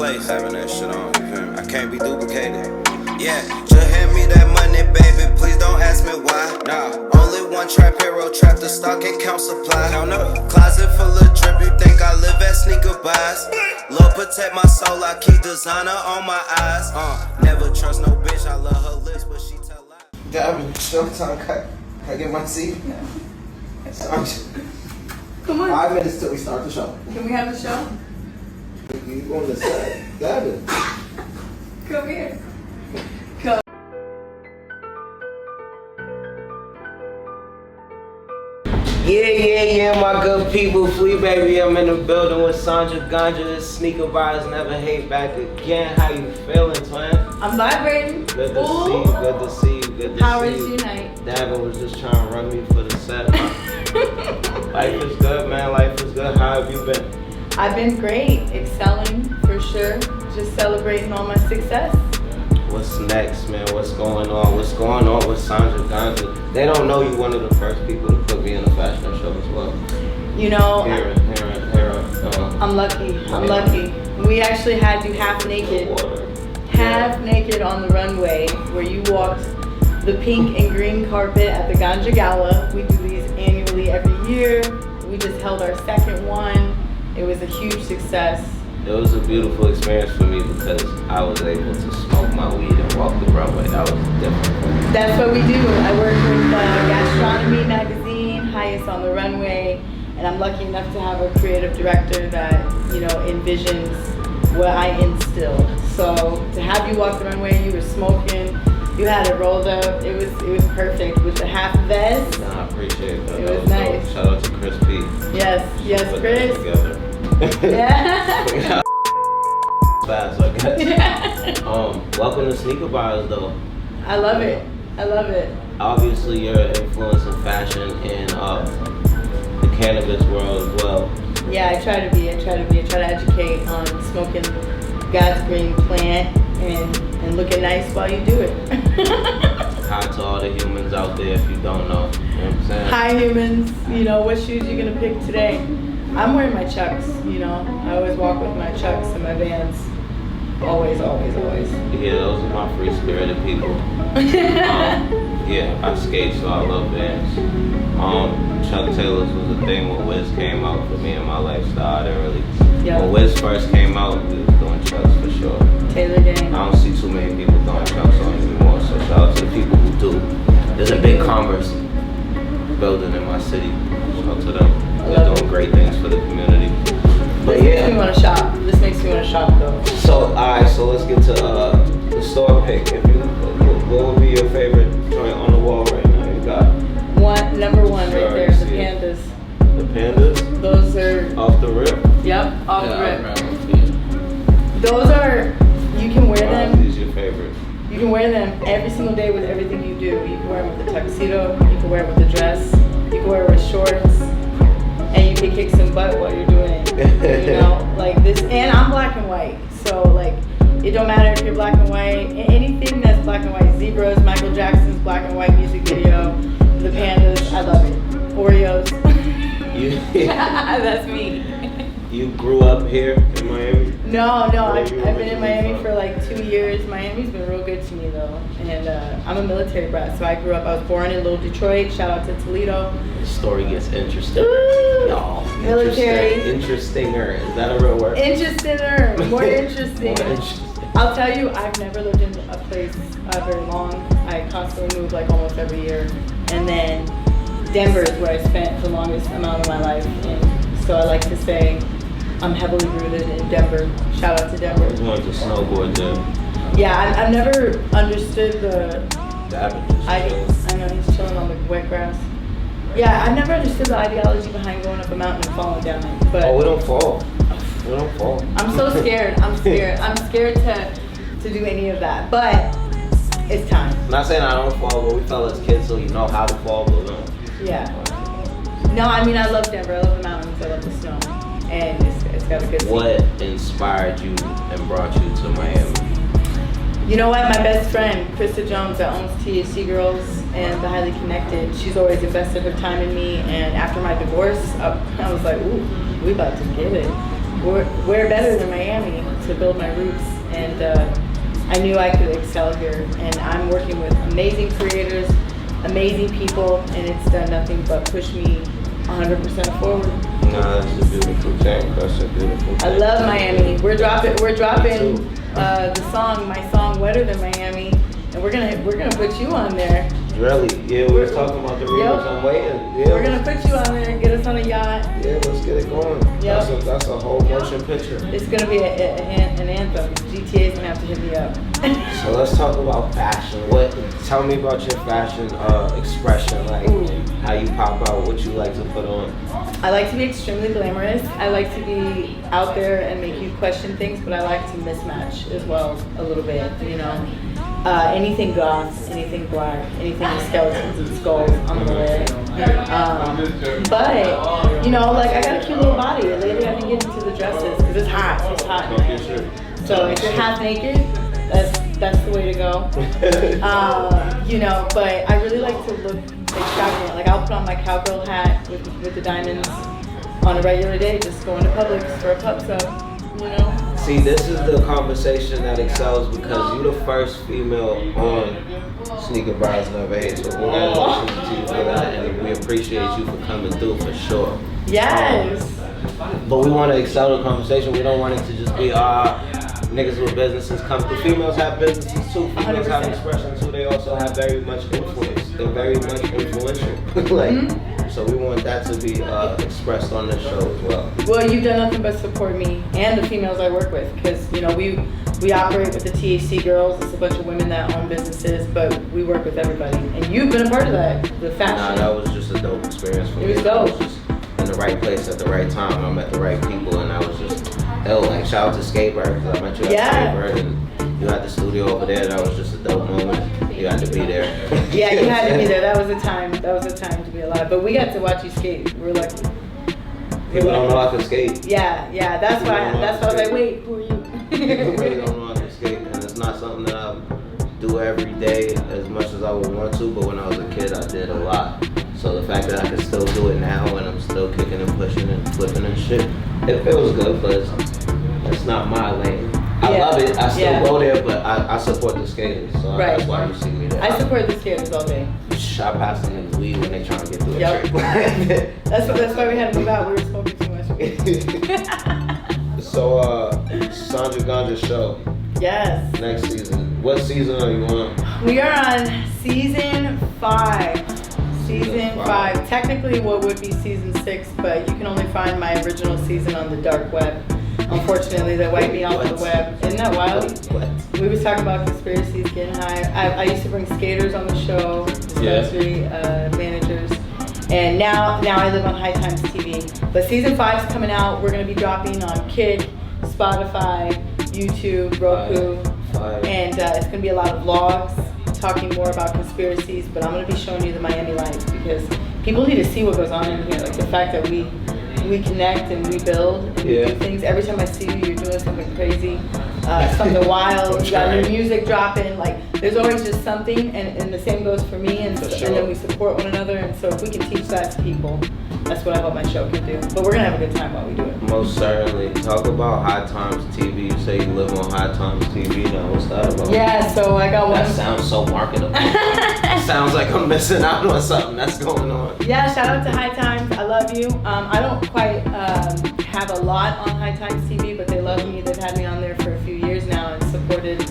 place having that shit on, you feel me? I can't be duplicated. Yeah, just hand me that money, baby, please don't ask me why. Nah, only one trap hero, trap the stock and count supply. Count up. Closet full of drip, you think I live at sneaker buys? Lord protect my soul, I keep designer on my eyes. Never trust no bitch, I love her lips, but she tell lies. Gavin, showtime, can I get my seat? Sanja. Come on. 5 minutes till we start the show. Can we have the show? You on the side. Gavin. Come here. Come. Yeah, my good people. Flea baby, I'm in the building with Sanja Ganja. This sneaker buyers never hate back again. How you feeling, twin? I'm vibrating. Good to see you, good to see you, good to How see is you. your night? Davin was just trying to run me for the set. Life is good, man. Life is good. How have you been? I've been great. Excelling, for sure. Just celebrating all my success. What's next, man? What's going on? What's going on with Sanja Ganja? They don't know you one of the first people to put me in a fashion show as well. You know, Here. I'm lucky. I'm lucky. We actually had you half naked on the runway where you walked the pink and green carpet at the Ganja Gala. We do these annually every year. We just held our second one. It was a huge success. It was a beautiful experience for me because I was able to smoke my weed and walk the runway. That was different. That's what we do. I work with Gastronomy magazine, Highest on the Runway, and I'm lucky enough to have a creative director that, you know, envisions what I instill. So to have you walk the runway, you were smoking, you had it rolled up, it was perfect with the half vest. Nah, I appreciate that. It was nice. Shout out to Chris P. Yes, Chris. Yeah. Fast, I guess. Welcome to Sneaker Buyers, though. I love it. I love it. Obviously, you're an influence in fashion in the cannabis world as well. Yeah, I try to be. I try to educate on smoking God's green plant and looking nice while you do it. Hi to all the humans out there if you don't know. You know what I'm saying? Hi humans. You know, what shoes you gonna pick today? I'm wearing my Chucks, you know. I always walk with my Chucks and my Vans. Always, always, always. Yeah, those are my free-spirited people. Yeah, I skate, so I love Vans. Chuck Taylors was a thing when Wiz came out for me and my lifestyle. I didn't really. Yep. When Wiz first came out, we was doing Chucks for sure. Taylor gang. I don't see too many people throwing Chucks on anymore, so shout out to the people who do. There's a big Converse building in my city. Shout out to them. They're doing great things for the community. But This makes me want to shop. This makes me want to shop though. So alright, so let's get to the store pick. What would be your favorite joint on the wall right now? You got Number one right there, the Pandas. The Pandas? Those are Off the rip? Yep, off the rip. Those are, you can wear them. These your favorite? You can wear them every single day with everything you do. You can wear them with a tuxedo, you can wear it with a dress, you can wear it with shorts, and you can kick some butt while you're doing it. You know, like this, and I'm black and white, so like, it don't matter if you're black and white, anything that's black and white, Zebras, Michael Jackson's black and white music video, the Pandas, I love it. Oreos. That's me. You grew up here in Miami? No, I've been in Miami for like 2 years. Miami's been real good to me though. And I'm a military brat, so I grew up, I was born in Little Detroit, shout out to Toledo. The story gets interesting. Ooh, military. Interestinger, is that a real word? Interestinger, more interesting. More interesting. I'll tell you, I've never lived in a place very long. I constantly move like almost every year. And then Denver is where I spent the longest amount of my life. And so I like to say I'm heavily rooted in Denver. Shout out to Denver. I wanted to snowboard there. Yeah, I've never understood the... I know, he's chilling on the wet grass. Yeah, I've never understood the ideology behind going up a mountain and falling down it. But we don't fall. We don't fall. I'm so scared. I'm scared. I'm scared to do any of that. But it's time. I'm not saying I don't fall, but we fell as kids, so you know how to fall, but no. Yeah. No, I mean, I love Denver. I love the mountains. I love the snow. And it's got a good scene. What inspired you and brought you to Miami? You know what? My best friend, Krista Jones, that owns THC Girls and The Highly Connected, she's always invested her time in me. And after my divorce, I was like, ooh, we about to get it. where better than Miami to build my roots, and I knew I could excel here. And I'm working with amazing creators, amazing people, and it's done nothing but push me 100% forward. Nah, that's a beautiful thing. That's a beautiful thing. I love Miami. We're dropping my song Wetter Than Miami, and we're gonna put you on there. Really? Yeah, we were talking about the remix. I'm waiting. Yeah. We're gonna put you on there and get us on a yacht. Yeah, let's get it going. Yep. That's a whole motion picture. It's gonna be an anthem. GTA's gonna have to hit me up. So let's talk about fashion. Tell me about your fashion expression, like how you pop out, what you like to put on. I like to be extremely glamorous. I like to be out there and make you question things, but I like to mismatch as well a little bit, you know. Anything goth, anything black, anything with skeletons and skulls, I'm gonna wear it. But, you know, like I got a cute little body. Lately I've been getting into the dresses because it's hot. It's hot. So if you're half naked, that's the way to go. You know, but I really like to look extravagant. Like I'll put on my cowgirl hat with the diamonds on a regular day, just going to Publix for a pub sub, you know. See, this is the conversation that excels because you're the first female on Sneaker Brides Neva, so congratulations to you for that, and we appreciate you for coming through for sure. Yes. But we want to excel the conversation. We don't want it to just be niggas with businesses come through. Females have businesses too. Females 100%. Have expression too. They also have very much influence. They're very much influential. So we want that to be expressed on this show as well. Well, you've done nothing but support me and the females I work with, because you know we operate with the THC girls. It's a bunch of women that own businesses, but we work with everybody. And you've been a part of that. The fashion. Nah, that was just a dope experience for me. It was dope. I was just in the right place at the right time. I met the right people, and I was just like shout out to Skatebird because I met you at Skatebird, and you had the studio over there. That was just a dope moment. You had to be there. Yeah, you had to be there. That was a time. That was a time to be alive. But we got to watch you skate. We're lucky. People don't know I can skate. Yeah. That's why I was like, wait, who are you? People really don't know I can skate, and it's not something that I do every day as much as I would want to. But when I was a kid, I did a lot. So the fact that I can still do it now, and I'm still kicking and pushing and flipping and shit, it feels good. But it's not my lane. I love it. I still go there, but I support the skaters. So that's why you see me there. I support the skaters all day. I pass them in weed when they trying to get through a trick. That's why we had to move out. We were smoking too much weed. So, Sanja Ganja show. Yes. Next season. What season are you on? We are on season 5. Season 5. Technically, what would be season 6, but you can only find my original season on the dark web. Unfortunately, they wiped me off the web. Isn't that wild? We was talking about conspiracies, getting high. I used to bring skaters on the show, dispensary managers, and now I live on High Times TV. But season 5 is coming out. We're gonna be dropping on Kick, Spotify, YouTube, Roku, and it's gonna be a lot of vlogs talking more about conspiracies. But I'm gonna be showing you the Miami life because people need to see what goes on in here. Like the fact that we connect and we build and we do things. Every time I see you, you're doing something crazy, something wild. You got new music dropping. Like there's always just something, and the same goes for me. And then we support one another. And so if we can teach that to people, that's what I hope my show can do. But we're gonna have a good time while we do it. Most certainly. Talk about High Times TV. You say you live on High Times TV now. What's that about? Yeah, so I got one. That sounds so marketable. Sounds like I'm missing out on something that's going on. Yeah, shout out to High Times. I love you. I don't quite have a lot on High Times TV, but they love me. They've had me on there for a few years now and supported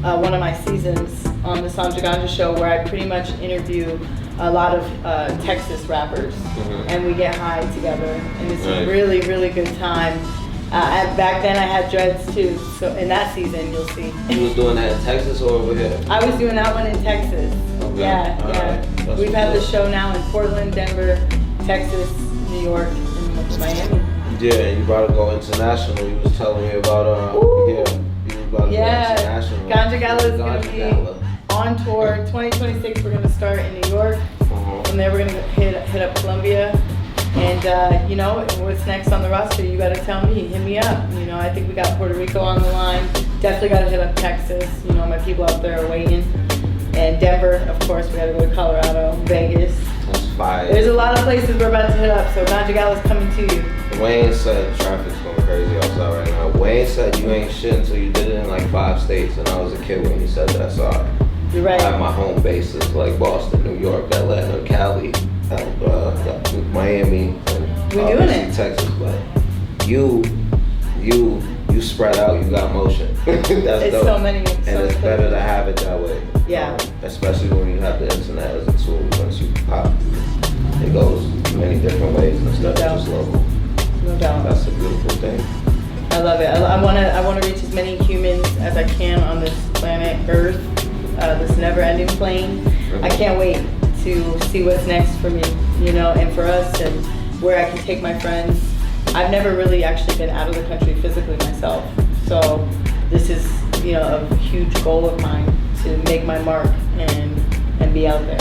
one of my seasons on the Sanja Ganja show, where I pretty much interview a lot of Texas rappers, and we get high together, and it's a really, really good time. Back then I had dreads too, so in that season you'll see. You was doing that in Texas or over here? I was doing that one in Texas. Okay. Yeah. We've had the show now in Portland, Denver, Texas, New York, and Miami. Yeah, and you about to go international. You was telling me about you was about to go international. Ganja Gala is going to be on tour. 2026 we're going to start in New York. From there we're going to hit up Colombia. And you know, what's next on the roster, you got to tell me, hit me up. You know, I think we got Puerto Rico on the line. Definitely got to hit up Texas. You know, my people out there are waiting. And Denver, of course, we got to go to Colorado, Vegas. That's fire. Alright. There's a lot of places we're about to hit up, so Nanja is coming to you. Wayne said traffic's going crazy outside right now. Wayne said you ain't shit until you did it in like 5 states, and I was a kid when he said that, so You're right. I have my home bases like Boston, New York, Atlanta, Cali, Miami, and We're doing it. Texas. But you spread out. You got motion. That's It's dope. so many. And it's better to have it that way. Yeah. Especially when you have the internet as a tool. Once you pop, it goes many different ways instead of just local. No doubt. That's a beautiful thing. I love it. I want to reach as many humans as I can on this planet Earth, this never-ending plane. I can't wait to see what's next for me, you know, and for us, and where I can take my friends. I've never really actually been out of the country physically myself, so this is, you know, a huge goal of mine to make my mark and be out there.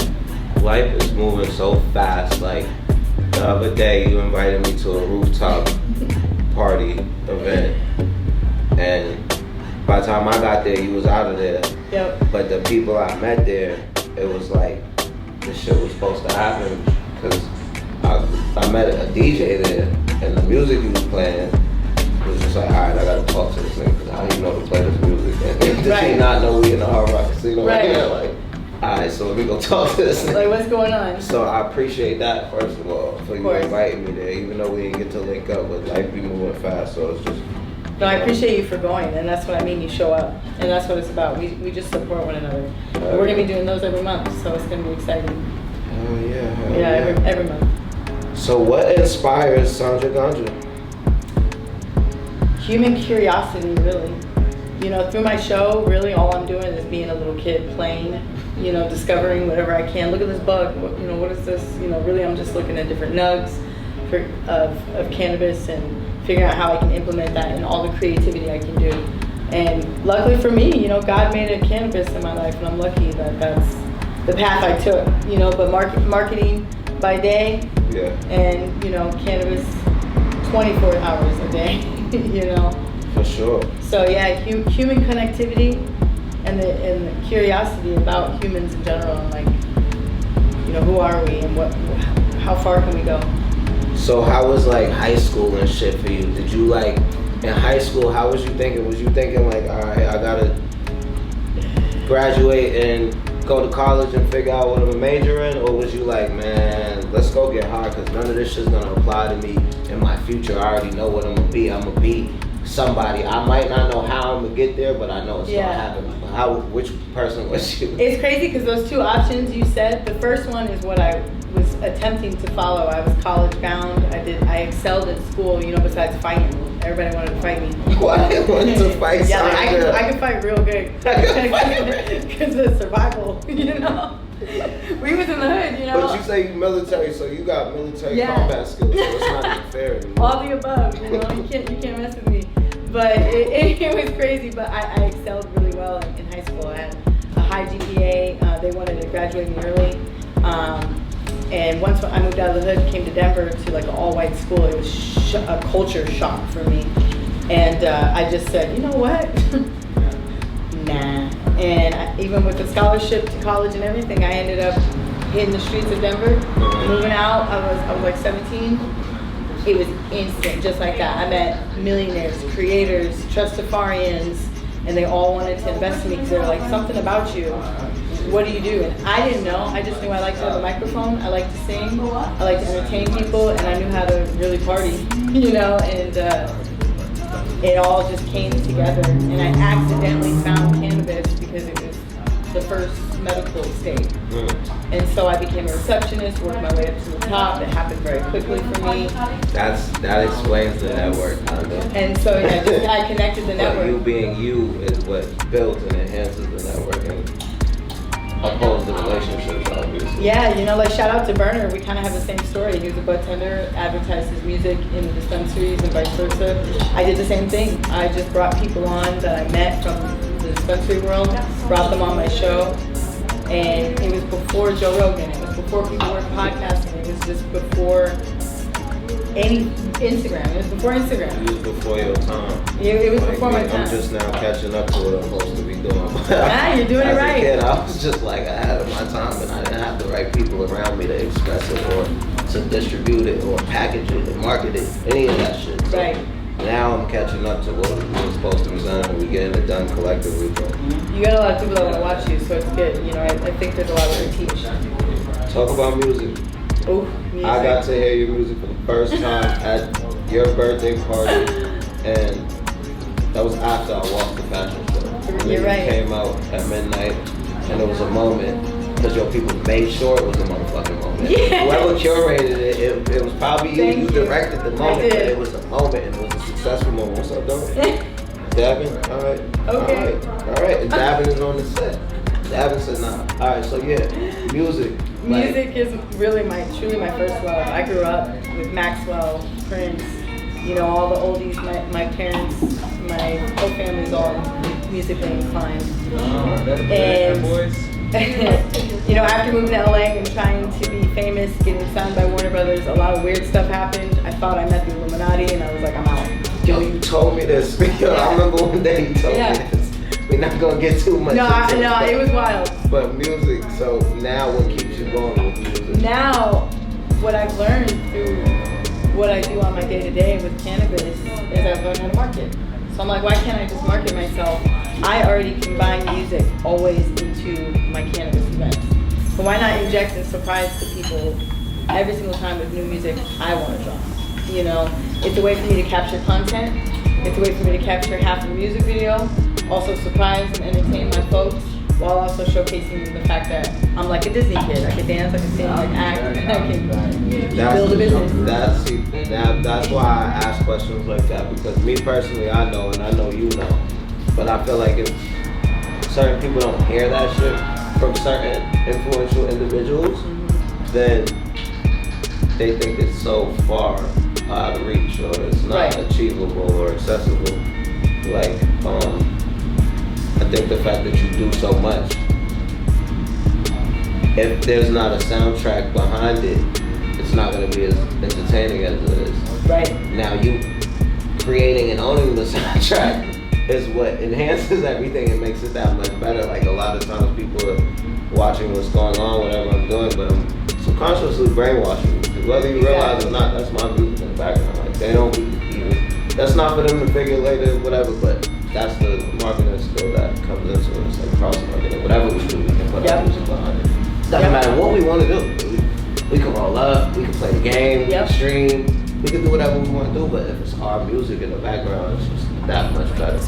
Life is moving so fast. Like the other day, you invited me to a rooftop party event, and by the time I got there, you was out of there. Yep. But the people I met there, it was like this shit was supposed to happen because I met a DJ there, and the music he was playing was just like, all right, I gotta talk to this nigga because how do you know to play this music? And does he not know we in the hard rock casino right here? Like, all right, so let me go talk to this nigga. Like, what's going on? So I appreciate that, first of all, for you inviting me there, even though we didn't get to link up, but life be moving fast, so it's just... No, I appreciate you for going, and that's what I mean, you show up, and that's what it's about. We just support one another. We're gonna be doing those every month, so it's gonna be exciting. Hell yeah, hell Yeah, every month. So what inspires Sanja Ganja? Human curiosity, really. You know, through my show, really all I'm doing is being a little kid playing, you know, discovering whatever I can. Look at this bug, you know, what is this? You know, really I'm just looking at different nugs of cannabis and figuring out how I can implement that and all the creativity I can do. And luckily for me, you know, God made a cannabis in my life, and I'm lucky that that's the path I took, you know, but marketing by day, yeah, and, you know, cannabis 24 hours a day, you know. For sure. So yeah, human connectivity and the curiosity about humans in general, and like, you know, who are we and how far can we go? So how was like high school and shit for you? Did you like, in high school, how was you thinking? Was you thinking like, all right, I gotta graduate and go to college and figure out what I'm a major in? Or was you like, man, let's go get high because none of this shit's gonna apply to me in my future. I already know what I'm gonna be. I'm gonna be somebody. I might not know how I'm gonna get there, but I know it's gonna happen. Which person was you? It's crazy because those two options you said, the first one is what I was attempting to follow. I was college bound. I excelled at school, you know, besides fighting. Everybody wanted to fight me. Why wanted to fight? Yeah, like I could fight real good because of survival, you know. We was in the hood, you know. But you say you military, so you got military combat skills, so it's not even fair anymore. All the above, you know. You can't mess with me. But it was crazy. But I excelled really well in high school. I had a high GPA. They wanted to graduate me early. And once I moved out of the hood, came to Denver to like an all-white school, it was a culture shock for me. And I just said, you know what? Nah. And even with the scholarship to college and everything, I ended up hitting the streets of Denver, moving out. I was like 17. It was instant, just like that. I met millionaires, creators, trustafarians, and they all wanted to invest in me because they were like, something about you. What do you do? And I didn't know. I just knew I liked to have a microphone. I liked to sing. I liked to entertain people, and I knew how to really party, you know. And it all just came together. And I accidentally found cannabis because it was the first medical estate. And so I became a receptionist, worked my way up to the top. It happened very quickly for me. That explains the network, kind of. And so I connected the network. But you being you is what builds and enhances the network and opposed the relationships, obviously. Yeah, you know, like shout out to Burner. We kind of have the same story. He was a bartender, advertised his music in the dispensaries and vice versa. I did the same thing. I just brought people on that I met from the dispensary world, brought them on my show. And it was before Joe Rogan. It was before people were podcasting. It was just before any Instagram. It was before Instagram. It was before your time. It was before my time. I'm just now catching up to what I'm supposed to be doing. You're doing it right. As a kid, I was just like ahead of my time, and I didn't have have the right people around me to express it or to distribute it or package it and market it, any of that shit. So Right. now I'm catching up to what was supposed to be done and we're getting it done collectively. But You got a lot of people that want to watch you, so it's good. You know, I think there's a lot to teach. talk about music. Oh, music. I got to hear your music for the first time at your birthday party, and that was after I walked the fashion show. You're right. It came out at midnight, and it was a moment, because your people made sure it was a motherfucking moment. Yeah. Whoever curated it was probably you. You directed the moment, but it was a moment, and it was a successful moment. What's up, though? Davin? All right. Okay. All right. And Davin is on the set. Davin said, nah. All right, so yeah, music. Music is really truly my first love. I grew up with Maxwell, Prince, you know, all the oldies. My parents, my whole family's all musically inclined. And you know, after moving to LA and trying to be famous, getting signed by Warner Brothers, a lot of weird stuff happened. I thought I met the Illuminati, and I was like, I'm out. Yo, you told me this. Yo, I remember one day you told me this. We're not gonna get too much. No, it was wild. But music. So now, what keeps you going with music? Now, what I've learned through what I do on my day-to-day with cannabis is I've learned how to market. So I'm like, why can't I just market myself? I already combine music always into my cannabis events. So why not inject and surprise the people every single time with new music I want to drop? You know, it's a way for me to capture content. It's a way for me to capture half a music video, also surprise and entertain my folks, while also showcasing the fact that I'm like a Disney kid. I can dance, I can sing, I can act, I can build a business. That's why I ask questions like that, because me personally, I know, and I know you know, but I feel like if certain people don't hear that shit from certain influential individuals, then they think it's so far out of reach or it's not achievable or accessible. Like, I think the fact that you do so much, if there's not a soundtrack behind it, it's not going to be as entertaining as it is. Right. Now, you creating and owning the soundtrack is what enhances everything and makes it that much better. Like, a lot of times people are watching what's going on, whatever I'm doing, but I'm subconsciously brainwashing you. Because whether you realize or not, that's my music in the background. Like, they don't even, that's not for them to figure later, whatever, but that's the marketing skill that comes into it. It's like cross-marketing. Whatever we do, we can put our music behind it. Doesn't matter what we want to do. We can roll up, we can play the game, we can stream, we can do whatever we want to do, but if it's our music in the background, it's just that much better.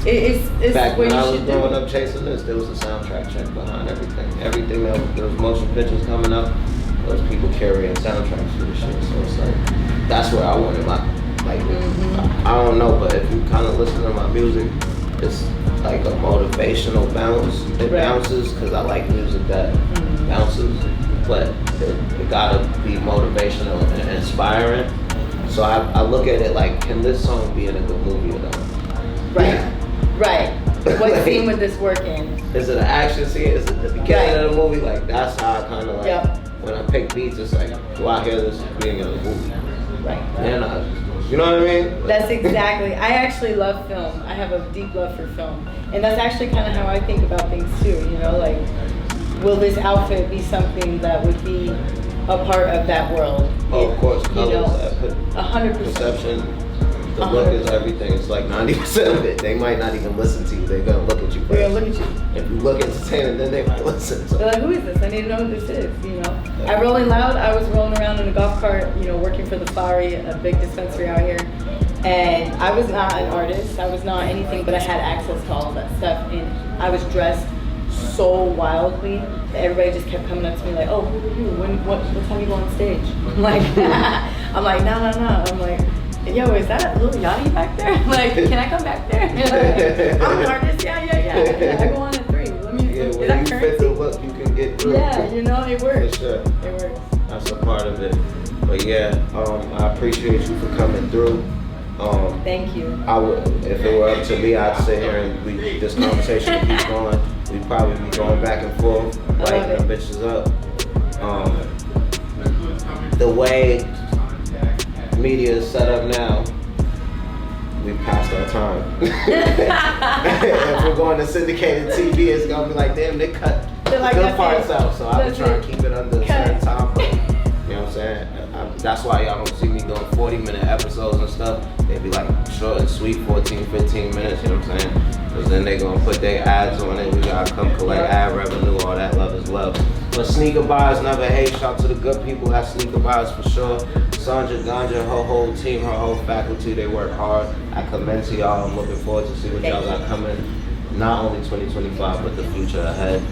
It's Back when I was growing do. up chasing this, there was a soundtrack check behind everything. Everything that there was motion pictures coming up, those people carrying soundtracks for the shit. So it's like, that's where I wanted my, like, I don't know, but if you kind of listen to my music, it's like a motivational bounce. It bounces because I like music that bounces, but it gotta be motivational and inspiring. So I look at it like, can this song be in a good movie or not? Right. What scene would this work in? Is it an action scene? Is it the beginning of the movie? Like, that's how I kind of like, when I pick beats, it's like, do I hear this being in a movie? Right. And you know what I mean? That's exactly. I actually love film. I have a deep love for film. And that's actually kind of how I think about things too, you know, like, will this outfit be something that would be a part of that world? Oh, of course, colors, you know, 100%. Perception, the look is everything. It's like 90% of it. They might not even listen to you. They're gonna look at you first. They're gonna look at you. If you look entertaining, then they might listen. So. They're like, who is this? I need to know who this is, you know? At Rolling Loud, I was rolling around in a golf cart, you know, working for the Flowery, a big dispensary out here. And I was not an artist. I was not anything, but I had access to all of that stuff. And I was dressed so wildly that everybody just kept coming up to me like, oh, who are you? What time you go on stage? I'm like, no. I'm like, yo, is that little Yachty back there? Like, can I come back there? I'm an artist. Yeah. I go on at 3. Let me. Yeah, is when that you currency? fit the look, you can get through. Yeah, you know, it works. For sure. It works. That's a part of it. But yeah, I appreciate you for coming through. Thank you. I would, if it were up to me, I'd sit here and this conversation would keep going. We'd probably be going back and forth, lighting them bitches up. The way media is set up now, we passed our time. If we're going to syndicated TV, it's gonna be like, damn, they cut They're like, good that's parts it. out, so I've been That's trying it. to keep it under a certain time. But, you know what I'm saying? That's why y'all don't see me doing 40-minute episodes and stuff. They be like short and sweet, 14, 15 minutes, you know what I'm saying? Because then they gonna put their ads on it. We gotta come collect ad revenue, all that love is love. But sneaker buyers never hate. Shout out to the good people at sneaker buyers for sure. Sanja, Ganja, her whole team, her whole faculty, they work hard. I commend to y'all. I'm looking forward to see what y'all got coming. Not only 2025, but the future ahead.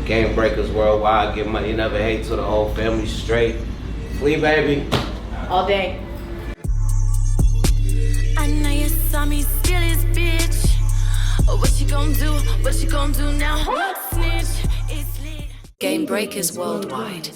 Game breakers worldwide. Give money, never hate to the whole family straight. Flea baby. All day. I know you saw me steal this bitch. What you gonna do? What you gonna do now? Snitch, it's lit. Game breakers worldwide.